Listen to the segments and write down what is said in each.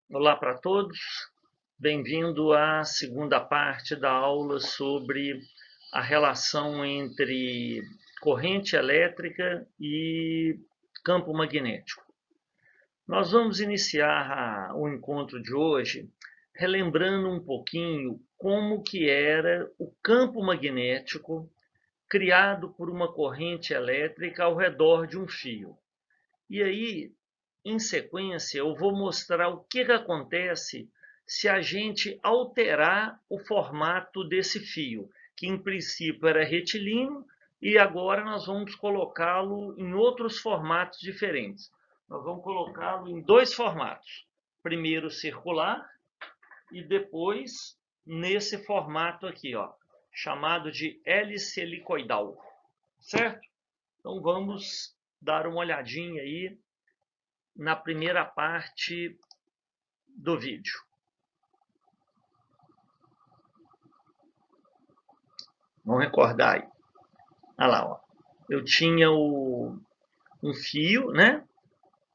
Olá para todos, bem-vindo à segunda parte da aula sobre a relação entre corrente elétrica e campo magnético. Nós vamos iniciar o encontro de hoje relembrando um pouquinho como que era o campo magnético criado por uma corrente elétrica ao redor de um fio. E aí, em sequência, eu vou mostrar o que acontece se a gente alterar o formato desse fio, que em princípio era retilíneo, e agora nós vamos colocá-lo em outros formatos diferentes. Nós vamos colocá-lo em dois formatos. Primeiro circular e depois nesse formato aqui, ó, chamado de hélice helicoidal, certo? Então vamos dar uma olhadinha aí na primeira parte do vídeo. Vamos recordar aí. Olha lá, ó. Eu tinha um fio, né?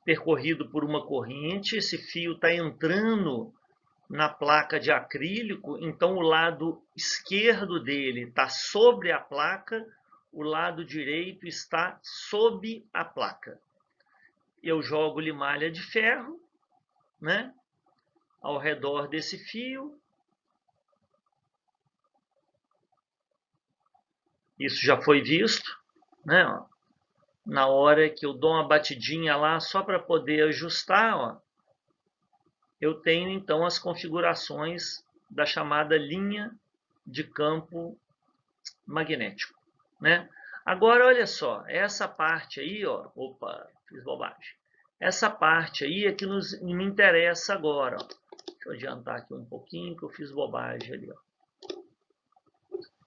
Percorrido por uma corrente. Esse fio está entrando na placa de acrílico, então o lado esquerdo dele está sobre a placa, o lado direito está sob a placa. Eu jogo limalha de ferro, né? Ao redor desse fio. Isso já foi visto, né? Ó. Na hora que eu dou uma batidinha lá só para poder ajustar, ó, eu tenho então as configurações da chamada linha de campo magnético, né? Agora olha só, essa parte aí, ó, opa, fiz bobagem. Essa parte aí é que me interessa agora, ó. Deixa eu adiantar aqui um pouquinho que eu fiz bobagem ali, ó.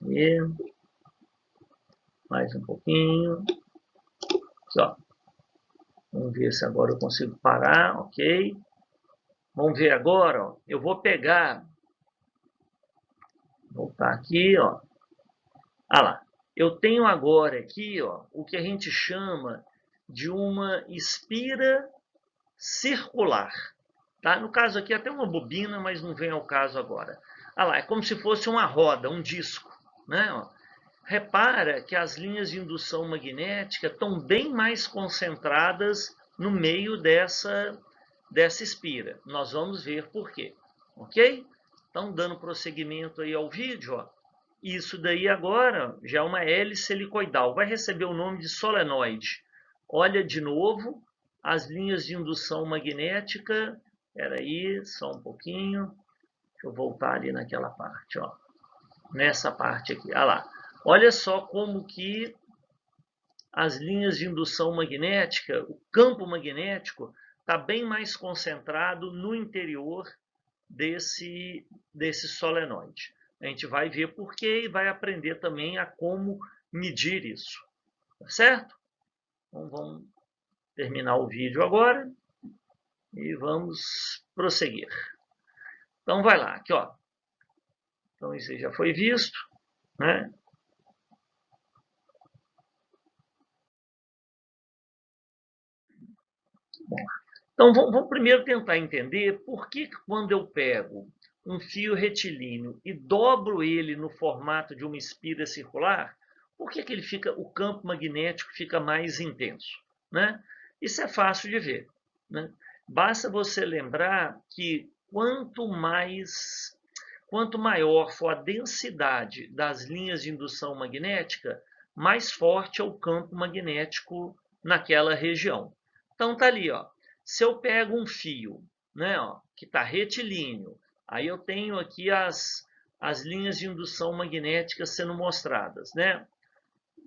E mais um pouquinho. Aqui, ó. Vamos ver se agora eu consigo parar, ok? Vamos ver agora, ó. Eu vou pegar, voltar aqui, ó. Ah lá. Eu tenho agora aqui, ó, o que a gente chama de uma espira circular. Tá? No caso aqui até uma bobina, mas não vem ao caso agora. Ah lá, é como se fosse uma roda, um disco, né? Ó. Repara que as linhas de indução magnética estão bem mais concentradas no meio dessa espira. Nós vamos ver por quê, ok? Então, dando prosseguimento aí ao vídeo, ó, isso daí agora já é uma hélice helicoidal, vai receber o nome de solenoide. Olha de novo as linhas de indução magnética. Espera aí, só um pouquinho. Deixa eu voltar ali naquela parte, ó. Nessa parte aqui, olha lá. Olha só como que as linhas de indução magnética, o campo magnético, está bem mais concentrado no interior desse solenoide. A gente vai ver por quê e vai aprender também a como medir isso. Tá certo? Então vamos terminar o vídeo agora e vamos prosseguir. Então vai lá, aqui ó. Então isso aí já foi visto, né? Bom, então vamos primeiro tentar entender por que quando eu pego um fio retilíneo e dobro ele no formato de uma espira circular, por que ele fica, o campo magnético fica mais intenso, né? Isso é fácil de ver, né? Basta você lembrar que quanto maior for a densidade das linhas de indução magnética, mais forte é o campo magnético naquela região. Então tá ali, ó. Se eu pego um fio, né, ó, que está retilíneo, aí eu tenho aqui as linhas de indução magnética sendo mostradas, né,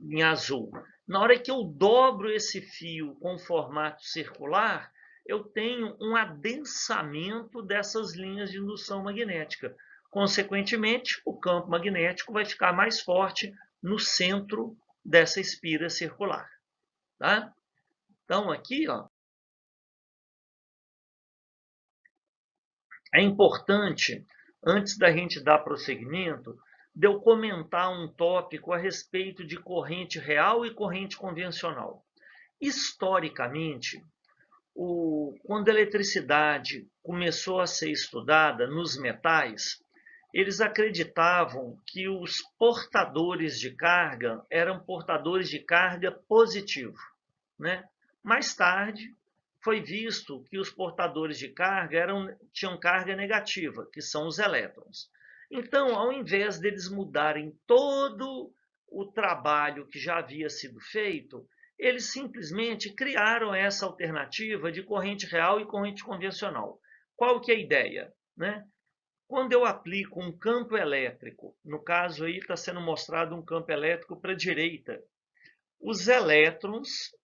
em azul. Na hora que eu dobro esse fio com formato circular, eu tenho um adensamento dessas linhas de indução magnética. Consequentemente, o campo magnético vai ficar mais forte no centro dessa espira circular. Tá? Então, aqui, ó, é importante, antes da gente dar prosseguimento, de eu comentar um tópico a respeito de corrente real e corrente convencional. Historicamente, quando a eletricidade começou a ser estudada nos metais, eles acreditavam que os portadores de carga eram portadores de carga positivo, né? Mais tarde, foi visto que os portadores de carga tinham carga negativa, que são os elétrons. Então, ao invés deles mudarem todo o trabalho que já havia sido feito, eles simplesmente criaram essa alternativa de corrente real e corrente convencional. Qual que é a ideia, né? Quando eu aplico um campo elétrico, no caso aí está sendo mostrado um campo elétrico para a direita, os elétrons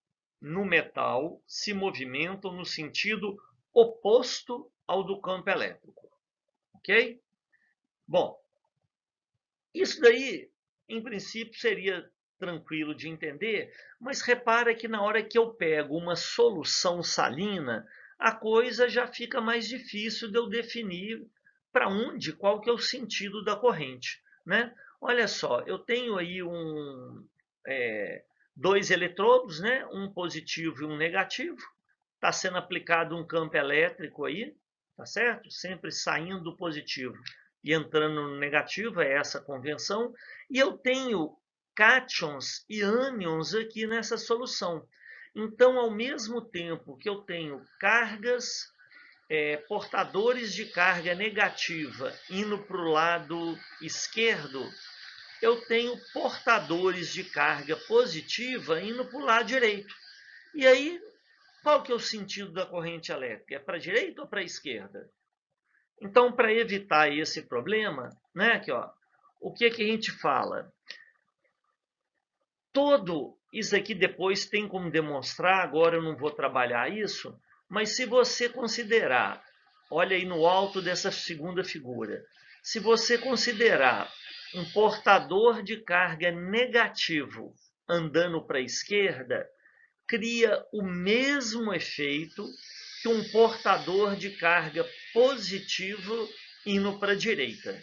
no metal se movimentam no sentido oposto ao do campo elétrico, ok? Bom, isso daí, em princípio, seria tranquilo de entender, mas repara que na hora que eu pego uma solução salina, a coisa já fica mais difícil de eu definir para onde, qual que é o sentido da corrente, né? Olha só, eu tenho aí dois eletrodos, né? Um positivo e um negativo. Está sendo aplicado um campo elétrico aí, tá certo? Sempre saindo do positivo e entrando no negativo, é essa a convenção. E eu tenho cátions e ânions aqui nessa solução. Então, ao mesmo tempo que eu tenho cargas, portadores de carga negativa indo para o lado esquerdo, eu tenho portadores de carga positiva indo para o lado direito. E aí, qual que é o sentido da corrente elétrica? É para a direita ou para a esquerda? Então, para evitar esse problema, né, aqui, ó, o que a gente fala? Todo isso aqui depois tem como demonstrar, agora eu não vou trabalhar isso, mas se você considerar, olha aí no alto dessa segunda figura, se você considerar um portador de carga negativo andando para a esquerda, cria o mesmo efeito que um portador de carga positivo indo para a direita,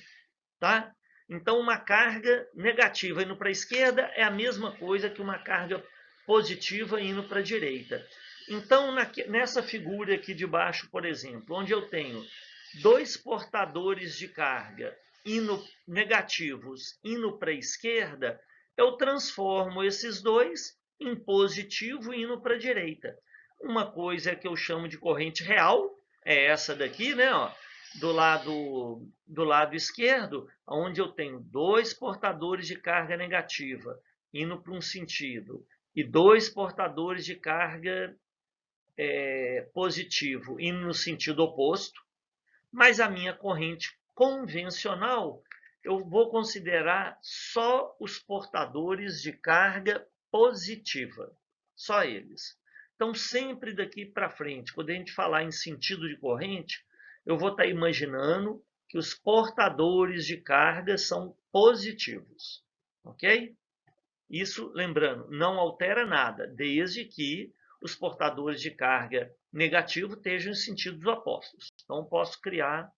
tá? Então, uma carga negativa indo para a esquerda é a mesma coisa que uma carga positiva indo para a direita. Então, nessa figura aqui de baixo, por exemplo, onde eu tenho dois portadores de carga negativos indo para a esquerda, eu transformo esses dois em positivo indo para a direita. Uma coisa que eu chamo de corrente real, é essa daqui, né? Ó, do lado esquerdo, onde eu tenho dois portadores de carga negativa indo para um sentido e dois portadores de carga positivo indo no sentido oposto, mas a minha corrente convencional, eu vou considerar só os portadores de carga positiva, só eles. Então, sempre daqui para frente, quando a gente falar em sentido de corrente, eu vou estar imaginando que os portadores de carga são positivos, ok? Isso, lembrando, não altera nada, desde que os portadores de carga negativo estejam em sentidos opostos. Então, posso criar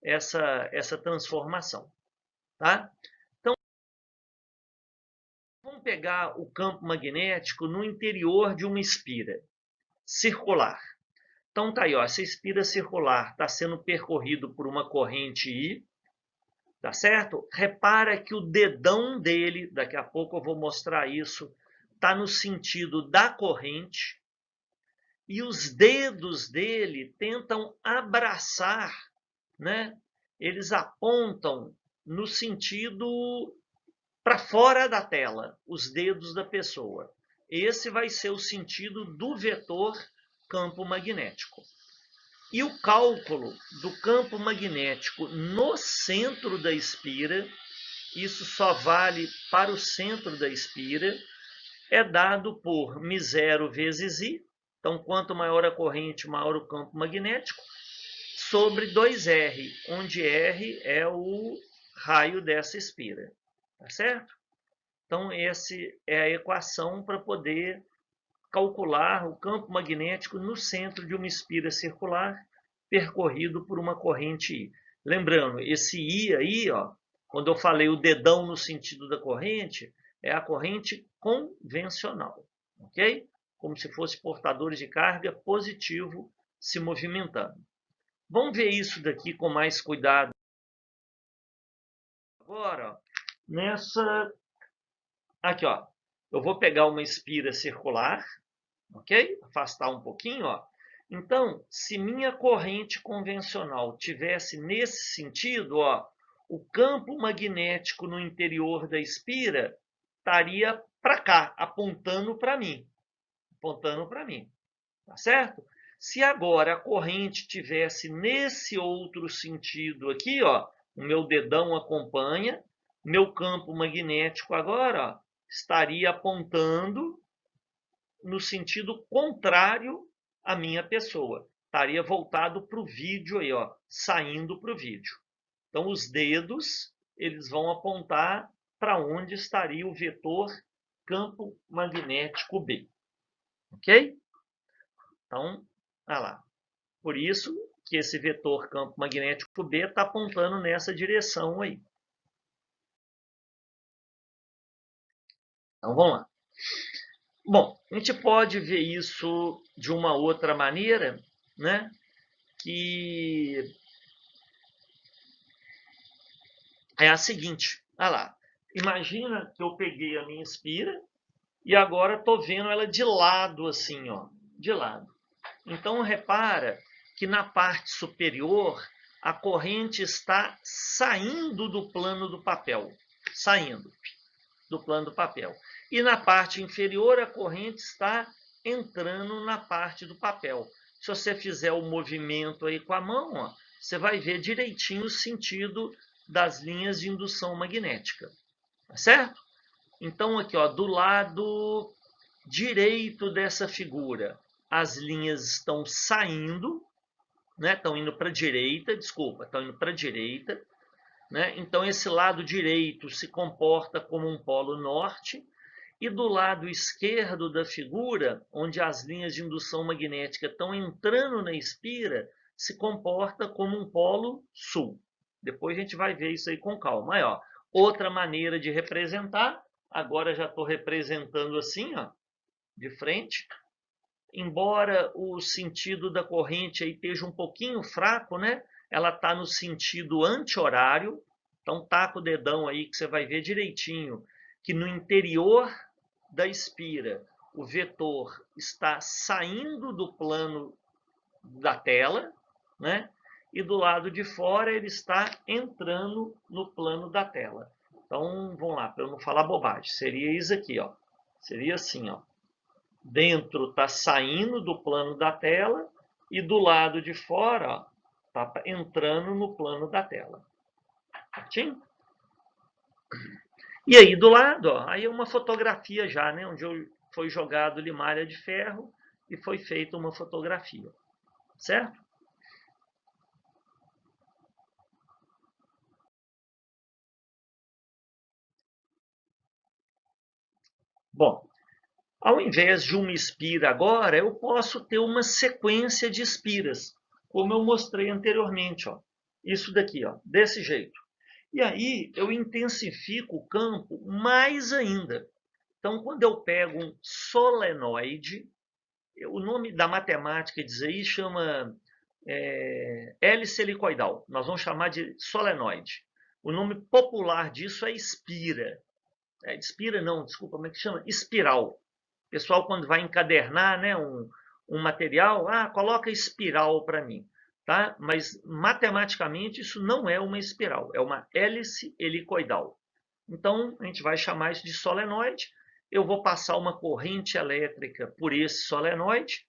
essa transformação, tá? Então, vamos pegar o campo magnético no interior de uma espira circular. Então, tá aí, ó, essa espira circular está sendo percorrido por uma corrente I, tá certo? Repara que o dedão dele, daqui a pouco eu vou mostrar isso, está no sentido da corrente, e os dedos dele tentam abraçar, né? Eles apontam no sentido para fora da tela, os dedos da pessoa. Esse vai ser o sentido do vetor campo magnético. E o cálculo do campo magnético no centro da espira, isso só vale para o centro da espira, é dado por μ0 vezes I, então quanto maior a corrente, maior o campo magnético, sobre 2R, onde R é o raio dessa espira, tá certo? Então, essa é a equação para poder calcular o campo magnético no centro de uma espira circular percorrido por uma corrente I. Lembrando, esse I aí, ó, quando eu falei o dedão no sentido da corrente, é a corrente convencional, ok? como se fossem portadores de carga positivo se movimentando. Vamos ver isso daqui com mais cuidado. Agora, ó, aqui, ó, eu vou pegar uma espira circular, ok? Afastar um pouquinho, ó. Então, se minha corrente convencional tivesse nesse sentido, ó, o campo magnético no interior da espira estaria para cá, apontando para mim. Apontando para mim, tá certo? Se agora a corrente tivesse nesse outro sentido aqui, ó, o meu dedão acompanha, meu campo magnético agora, ó, estaria apontando no sentido contrário à minha pessoa. Estaria voltado para o vídeo aí, ó, saindo para o vídeo. Então, os dedos, eles vão apontar para onde estaria o vetor campo magnético B. Ok? Então, olha lá. Por isso que esse vetor campo magnético B está apontando nessa direção aí. Então, vamos lá. Bom, a gente pode ver isso de uma outra maneira, né? Que é a seguinte. Olha lá. Imagina que eu peguei a minha espira e agora estou vendo ela de lado, assim, ó. De lado. Então, repara que na parte superior a corrente está saindo do plano do papel. Saindo do plano do papel. E na parte inferior a corrente está entrando na parte do papel. Se você fizer o movimento aí com a mão, ó, você vai ver direitinho o sentido das linhas de indução magnética. Tá certo? Então, aqui, ó, do lado direito dessa figura, as linhas estão saindo, né? Estão indo para a direita, desculpa, estão indo para a direita. Né? Então, esse lado direito se comporta como um polo norte, e do lado esquerdo da figura, onde as linhas de indução magnética estão entrando na espira, se comporta como um polo sul. Depois a gente vai ver isso aí com calma. Aí, ó, outra maneira de representar, agora já estou representando assim, ó, de frente. Embora o sentido da corrente aí esteja um pouquinho fraco, né? Ela está no sentido anti-horário. Então, taca o dedão aí que você vai ver direitinho que no interior da espira o vetor está saindo do plano da tela, né? E do lado de fora ele está entrando no plano da tela. Então, vamos lá, para eu não falar bobagem. Seria isso aqui, ó. Seria assim, ó. Dentro está saindo do plano da tela e do lado de fora está entrando no plano da tela. Certinho? E aí do lado, ó, aí é uma fotografia já, né, onde foi jogado limalha de ferro e foi feita uma fotografia. Certo? Bom, ao invés de uma espira agora, eu posso ter uma sequência de espiras, como eu mostrei anteriormente. Ó. Isso daqui, ó, desse jeito. E aí eu intensifico o campo mais ainda. Então, quando eu pego um solenoide, o nome da matemática diz aí chama hélice helicoidal. Nós vamos chamar de solenoide. O nome popular disso é espira. Espira não, desculpa, como é que chama? Espiral. O pessoal, quando vai encadernar, né, um material, coloca espiral para mim. Tá? Mas matematicamente isso não é uma espiral, é uma hélice helicoidal. Então a gente vai chamar isso de solenoide. Eu vou passar uma corrente elétrica por esse solenoide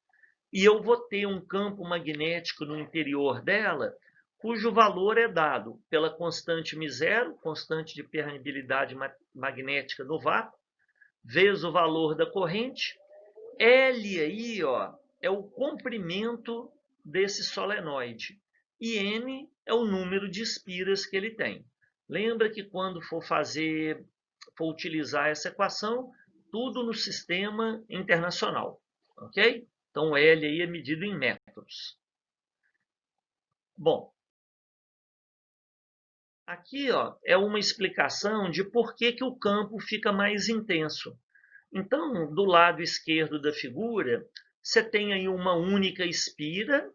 e eu vou ter um campo magnético no interior dela, cujo valor é dado pela constante μ0, constante de permeabilidade magnética no vácuo, vezes o valor da corrente. L aí, ó, é o comprimento desse solenoide. E N é o número de espiras que ele tem. Lembra que quando for utilizar essa equação, tudo no sistema internacional, ok? Então, L aí é medido em metros. Bom, aqui ó, é uma explicação de por que o campo fica mais intenso. Então, do lado esquerdo da figura, você tem aí uma única espira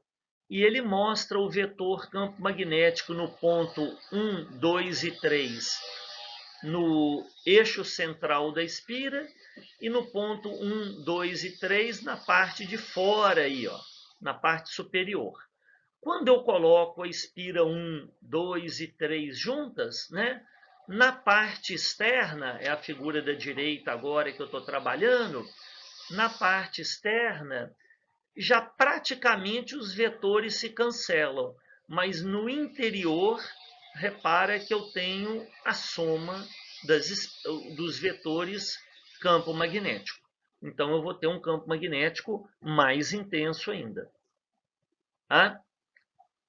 e ele mostra o vetor campo magnético no ponto 1, 2 e 3 no eixo central da espira e no ponto 1, 2 e 3 na parte de fora aí, ó, na parte superior. Quando eu coloco a espira 1, 2 e 3 juntas, né, na parte externa, é a figura da direita agora que eu estou trabalhando, na parte externa, já praticamente os vetores se cancelam, mas no interior, repara que eu tenho a soma dos vetores campo magnético. Então eu vou ter um campo magnético mais intenso ainda. Tá?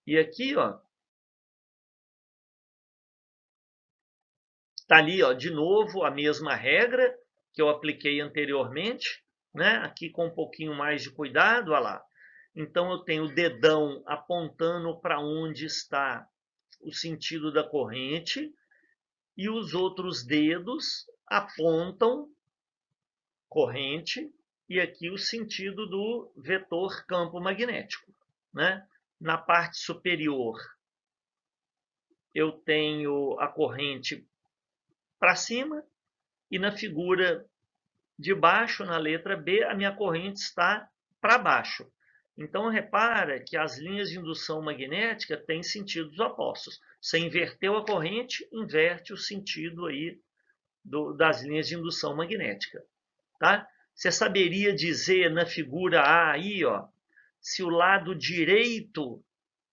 E aqui, ó, tá ali, ó, de novo a mesma regra que eu apliquei anteriormente, né? Aqui com um pouquinho mais de cuidado, olha lá. Então eu tenho o dedão apontando para onde está o sentido da corrente e os outros dedos apontam corrente e aqui o sentido do vetor campo magnético, né? Na parte superior eu tenho a corrente para cima e na figura de baixo, na letra B, a minha corrente está para baixo. Então, repara que as linhas de indução magnética têm sentidos opostos. Você inverteu a corrente, inverte o sentido aí das linhas de indução magnética. Tá? Você saberia dizer na figura A aí, ó, se o lado direito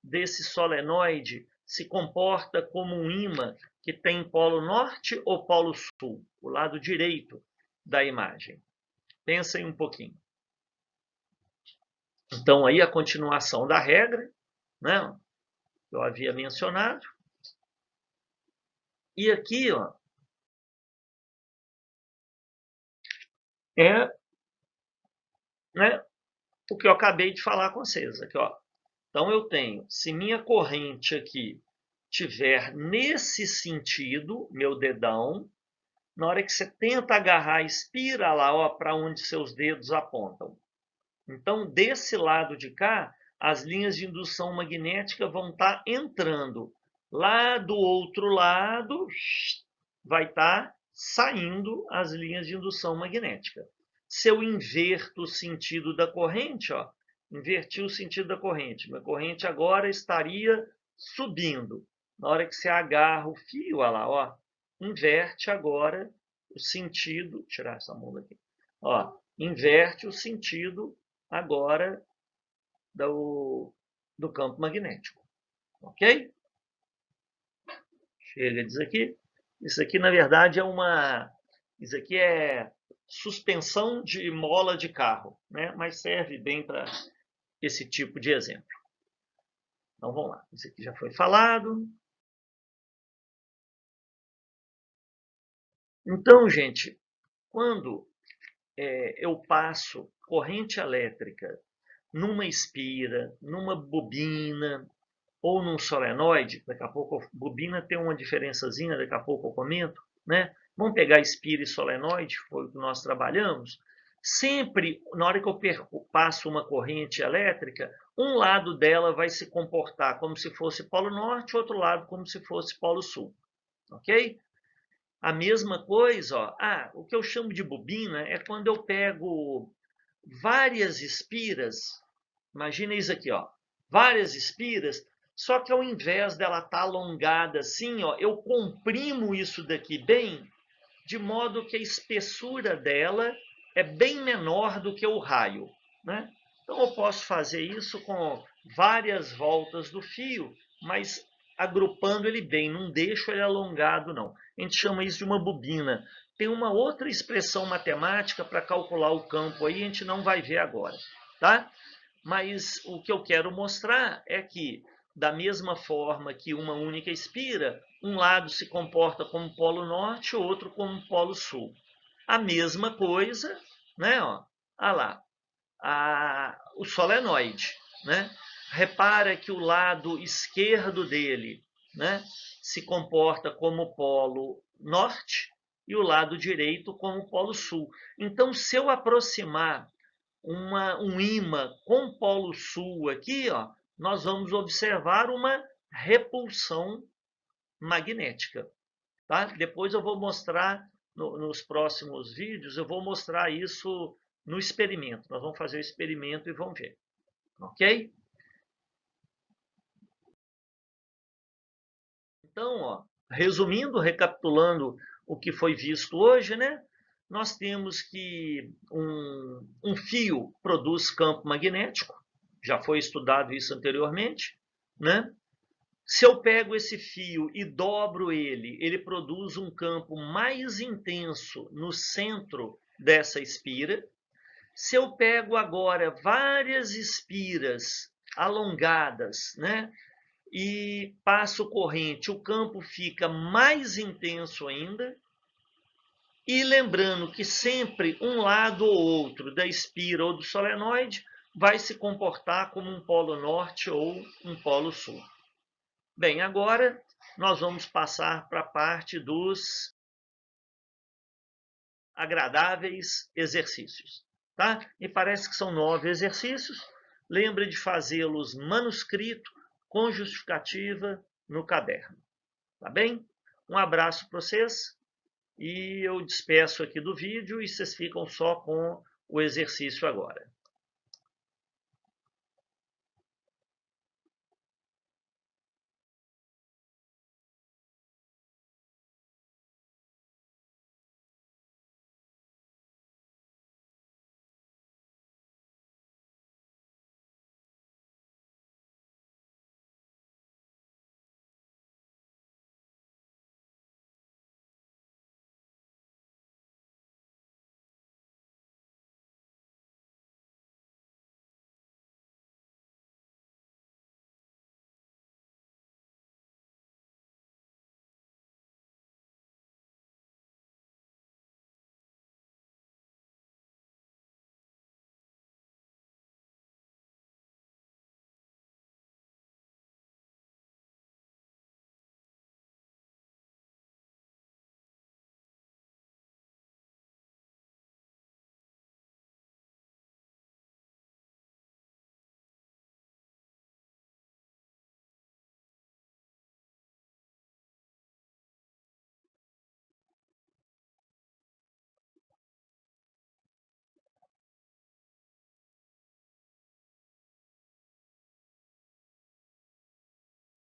desse solenoide se comporta como um ímã que tem polo norte ou polo sul? O lado direito da imagem. Pensem um pouquinho. Então, aí a continuação da regra, né, que eu havia mencionado. E aqui, ó, é, né, o que eu acabei de falar com vocês. Aqui, ó. Então, eu tenho, se minha corrente aqui tiver nesse sentido, meu dedão, na hora que você tenta agarrar, expira lá para onde seus dedos apontam. Então, desse lado de cá, as linhas de indução magnética vão estar entrando. Lá do outro lado, vai estar saindo as linhas de indução magnética. Se eu inverto o sentido da corrente, ó, inverti o sentido da corrente. Minha corrente agora estaria subindo. Na hora que você agarra o fio, olha lá, ó, inverte agora o sentido. Tirar essa mão daqui. Ó, inverte o sentido agora do campo magnético. Ok? Chega disso aqui. Isso aqui, na verdade, Isso aqui é suspensão de mola de carro, né? Mas serve bem para esse tipo de exemplo. Então vamos lá. Isso aqui já foi falado. Então, gente, quando eu passo corrente elétrica numa espira, numa bobina ou num solenoide, daqui a pouco a bobina tem uma diferençazinha, daqui a pouco eu comento, né? Vamos pegar espira e solenoide, foi o que nós trabalhamos. Sempre, na hora que eu passo uma corrente elétrica, um lado dela vai se comportar como se fosse polo norte, outro lado como se fosse polo sul. Ok? A mesma coisa, ó. O que eu chamo de bobina é quando eu pego várias espiras. Imagina isso aqui, ó. Várias espiras, só que ao invés dela estar alongada assim, ó, eu comprimo isso daqui bem, de modo que a espessura dela é bem menor do que o raio, né? Então eu posso fazer isso com várias voltas do fio, mas agrupando ele bem, não deixo ele alongado não. A gente chama isso de uma bobina. Tem uma outra expressão matemática para calcular o campo aí, a gente não vai ver agora, tá? Mas o que eu quero mostrar é que, da mesma forma que uma única espira, um lado se comporta como polo norte, o outro como polo sul. A mesma coisa, né? Ó, lá, o solenoide, né? Repara que o lado esquerdo dele, né, se comporta como polo norte e o lado direito como polo sul. Então, se eu aproximar um ímã com polo sul aqui, ó, nós vamos observar uma repulsão magnética. Tá? Depois eu vou mostrar, nos próximos vídeos, eu vou mostrar isso no experimento. Nós vamos fazer o experimento e vamos ver. Ok? Então, ó, resumindo, recapitulando o que foi visto hoje, né? Nós temos que um fio produz campo magnético, já foi estudado isso anteriormente, né? Se eu pego esse fio e dobro ele, ele produz um campo mais intenso no centro dessa espira. Se eu pego agora várias espiras alongadas, né, e passo corrente, o campo fica mais intenso ainda. E lembrando que sempre um lado ou outro da espira ou do solenoide vai se comportar como um polo norte ou um polo sul. Bem, agora nós vamos passar para a parte dos agradáveis exercícios. Tá? E parece que são 9 exercícios. Lembre de fazê-los manuscrito, com justificativa, no caderno. Tá bem? Um abraço para vocês e eu despeço aqui do vídeo e vocês ficam só com o exercício agora.